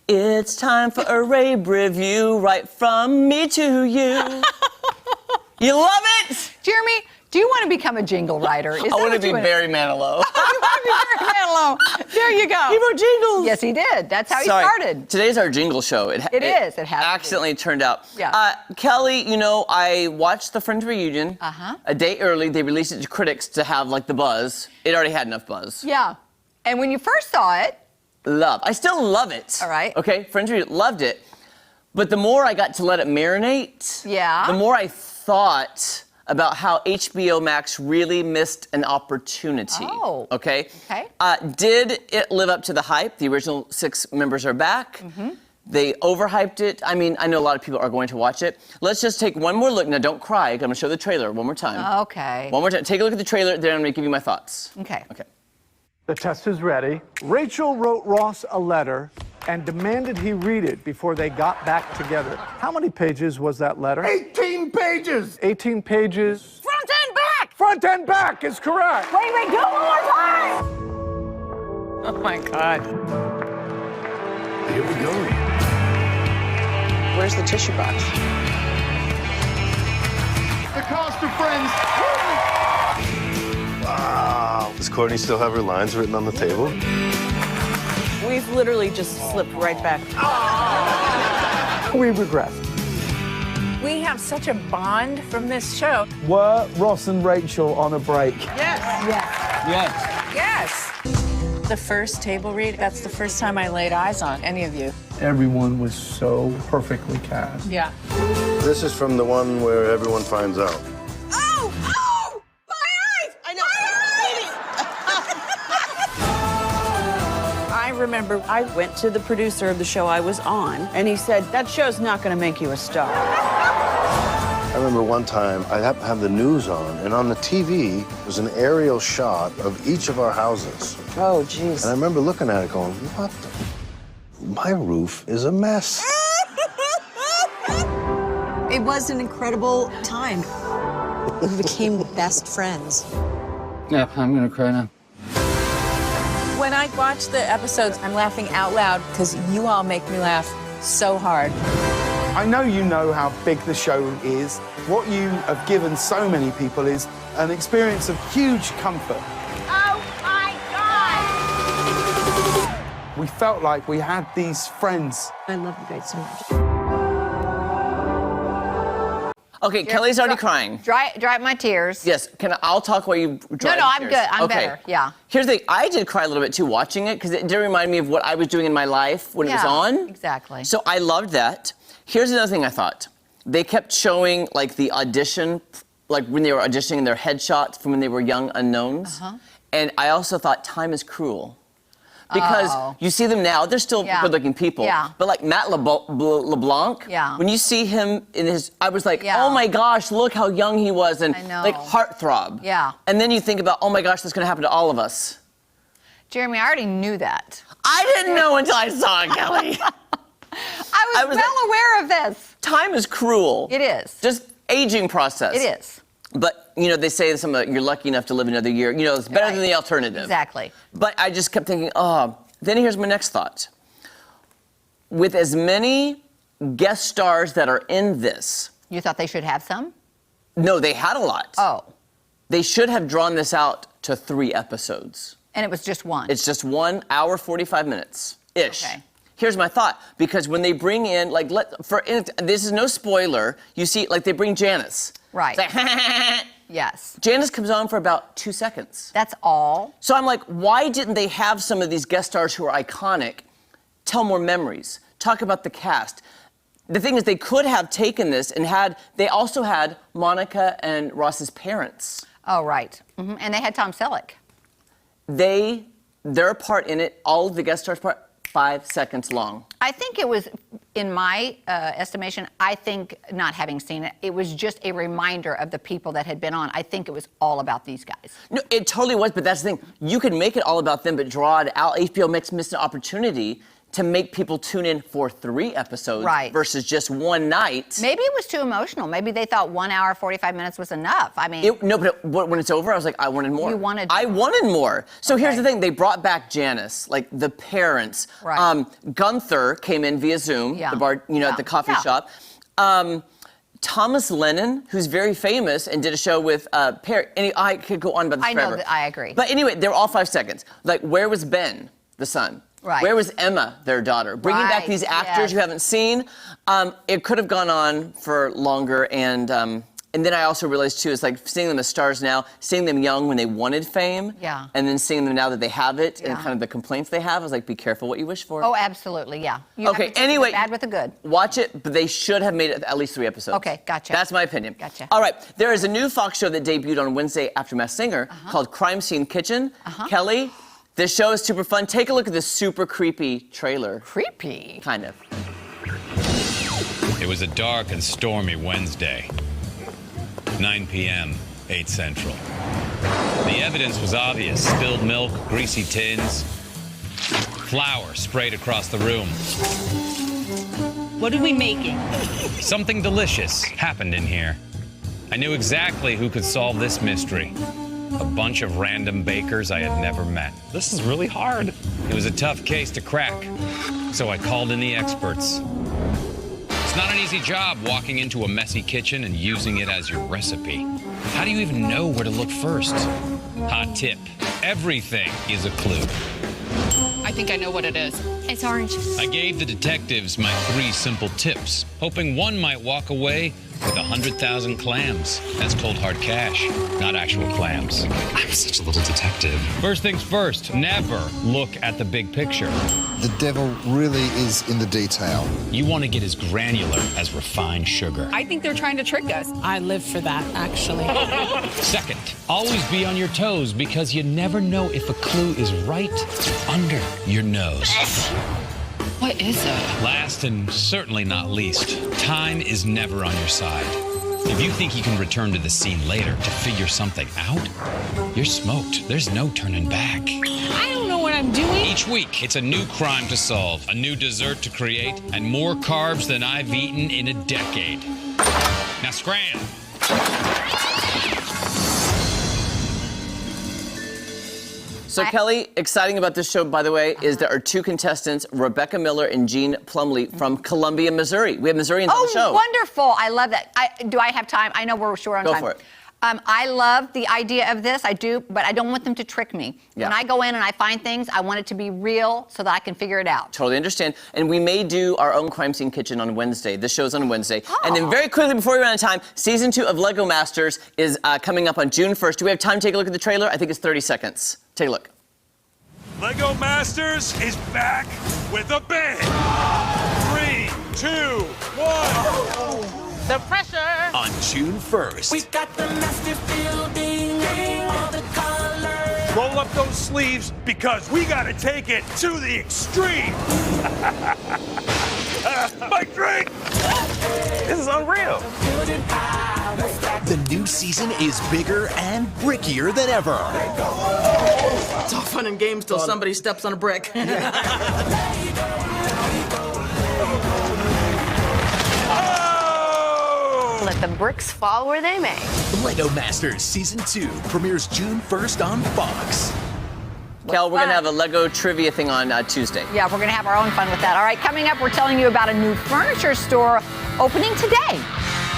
It's time for a Rabe review, right from me to you. You love it? Jeremy, do you want to become a jingle writer? I want to be Barry Manilow. You want to be Barry Manilow. There you go. He wrote jingles. Yes, he did. That's how he started. Today's our jingle show. It is. It has accidentally turned out. Yeah. Kelly, you know, I watched the Friends reunion a day early. They released it to critics to have, like, the buzz. It already had enough buzz. Yeah. And when you first saw it... I still love it. All right. Okay, Friends reunion, loved it. But the more I got to let it marinate, the more I thought about how HBO Max really missed an opportunity. Oh. Okay? Okay. Did it live up to the hype? The original 6 members are back. They overhyped it. I mean, I know a lot of people are going to watch it. Let's just take one more look. Now, don't cry. I'm going to show the trailer one more time. Okay. One more time. Take a look at the trailer, then I'm going to give you my thoughts. Okay. Okay. The test is ready. Rachel wrote Ross a letter and demanded he read it before they got back together. How many pages was that letter? 18 pages! 18 pages. Front and back! Front and back is correct. Wait, do it one more time! Oh, my God. Here we go. Where's the tissue box? The cast of Friends. Wow. Does Courtney still have her lines written on the table? We've literally just slipped right back. We regret. We have such a bond from this show. Were Ross and Rachel on a break? Yes. Yes. Yes. The first table read, that's the first time I laid eyes on any of you. Everyone was so perfectly cast. Yeah. This is from the one where everyone finds out. Oh! Oh! My eyes! I know. I remember I went to the producer of the show I was on, and he said, that show's not going to make you a star. I remember one time I happened to have the news on, and on the TV was an aerial shot of each of our houses. Oh, jeez. And I remember looking at it going, what the? My roof is a mess. It was an incredible time. We became best friends. Yeah, I'm going to cry now. When I watch the episodes, I'm laughing out loud because you all make me laugh so hard. I know you know how big the show is. What you have given so many people is an experience of huge comfort. Oh, my God! We felt like we had these friends. I love you guys so much. Okay, Kelly's already crying. Dry up my tears. Yes, I'll talk while you dry No, the I'm tears. good. I'm Okay. better. Yeah. Here's the thing. I did cry a little bit, too, watching it, because it did remind me of what I was doing in my life when it was on. Exactly. So I loved that. Here's another thing I thought. They kept showing, like, the audition, like, when they were auditioning their headshots from when they were young unknowns. And I also thought time is cruel. Because you see them now, they're still good-looking people. Yeah. But like Matt LeBlanc, when you see him in his, I was like, oh my gosh, look how young he was, and I know. like heartthrob. Yeah. And then you think about, oh my gosh, that's gonna happen to all of us. Jeremy, I already knew that. I didn't know until I saw it, Kelly. I was well aware of this. Time is cruel. It is. Just aging process. It is. But, you know, they say you're lucky enough to live another year. You know, it's better than the alternative. Exactly. But I just kept thinking, then here's my next thought. With as many guest stars that are in this. You thought they should have some? No, they had a lot. Oh. They should have drawn this out to 3 episodes. And it was just one? It's just 1 hour, 45 minutes-ish. Okay. Here's my thought, because when they bring in, like, this is no spoiler, you see, like, they bring Janice. Right. It's like, yes. Janice comes on for about 2 seconds. That's all? So I'm like, why didn't they have some of these guest stars who are iconic tell more memories, talk about the cast? The thing is, they could have taken this and they also had Monica and Ross's parents. Oh, right. And they had Tom Selleck. Their part in it, all of the guest stars' part, 5 seconds long. I think it was, in my estimation, I think, not having seen it, it was just a reminder of the people that had been on. I think it was all about these guys. No, it totally was, but that's the thing. You could make it all about them, but draw it out. HBO Max missed an opportunity to make people tune in for 3 episodes Right. versus just one night. Maybe it was too emotional. Maybe they thought 1 hour, 45 minutes was enough. I mean, No, but when it's over, I was like, I wanted more. You wanted I more. wanted more. So here's Okay. the thing. They brought back Janice, like the parents. Right. Gunther came in via Zoom, Yeah. the bar, Yeah. at the coffee Yeah. shop. Thomas Lennon, who's very famous and did a show with Perry. I could go on about this I know forever. that- I agree. But anyway, they were all 5 seconds. Like, where was Ben, the son? Right. Where was Emma, their daughter? Bringing back Right, these actors yes. you haven't seen. It could have gone on for longer, and then I also realized too, it's like seeing them as stars now, seeing them young when they wanted fame, Yeah. and then seeing them now that they have it, and Yeah. kind of the complaints they have. I was like, be careful what you wish for. oh, absolutely, yeah. You have Okay, to take anyway. the bad with the good. Watch it, but they should have made it at least 3 episodes. Okay, gotcha. That's my opinion. Gotcha. All right, there is a new Fox show that debuted on Wednesday after Masked Singer called Crime Scene Kitchen. Kelly, this show is super fun. Take a look at this super creepy trailer. Creepy. Kind of. It was a dark and stormy Wednesday. 9 p.m., 8 Central. The evidence was obvious. Spilled milk, greasy tins, flour sprayed across the room. What are we making? Something delicious happened in here. I knew exactly who could solve this mystery. A bunch of random bakers I had never met. This is really hard. It was a tough case to crack, so I called in the experts. It's not an easy job walking into a messy kitchen and using it as your recipe. How do you even know where to look first? Hot tip, everything is a clue. I think I know what it is. It's orange. I gave the detectives my 3 simple tips, hoping one might walk away with 100,000 clams. That's cold hard cash, not actual clams. I'm such a little detective. First things first, never look at the big picture. The devil really is in the detail. You want to get as granular as refined sugar. I think they're trying to trick us. I live for that, actually. Second, always be on your toes because you never know if a clue is right under your nose. What is it? Last and certainly not least, time is never on your side. If you think you can return to the scene later to figure something out, you're smoked. There's no turning back. I don't know what I'm doing. Each week, it's a new crime to solve, a new dessert to create, and more carbs than I've eaten in a decade. Now scram. So Kelly, exciting about this show, by the way, is there are 2 contestants, Rebecca Miller and Jean Plumley from Columbia, Missouri. We have Missourians on the show. Oh, wonderful. I love that. Do I have time? I know we're short on Go time. for it. I love the idea of this. I do, but I don't want them to trick me. Yeah. When I go in and I find things, I want it to be real so that I can figure it out. Totally understand. And we may do our own Crime Scene Kitchen on Wednesday. This show's on Wednesday. And then very quickly, before we run out of time, season 2 of Lego Masters is coming up on June 1st. Do we have time to take a look at the trailer? I think it's 30 seconds. Take a look. Lego Masters is back with a bang. 3, 2, 1. The pressure. On June 1st. We got the massive building, all the colors. Roll up those sleeves because we gotta take it to the extreme. My drink! This is unreal. The new season is bigger and brickier than ever. It's all fun and games till somebody steps on a brick. Let the bricks fall where they may. Lego Masters Season 2 premieres June 1st on Fox. Kel, we're going to fun. have a Lego trivia thing on Tuesday. Yeah, we're going to have our own fun with that. All right, coming up, we're telling you about a new furniture store opening today.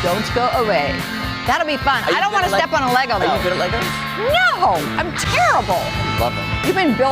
Don't go away. That'll be fun. I don't want to step on a Lego, though. Are you good at Legos? No, I'm terrible. Love them. You've been building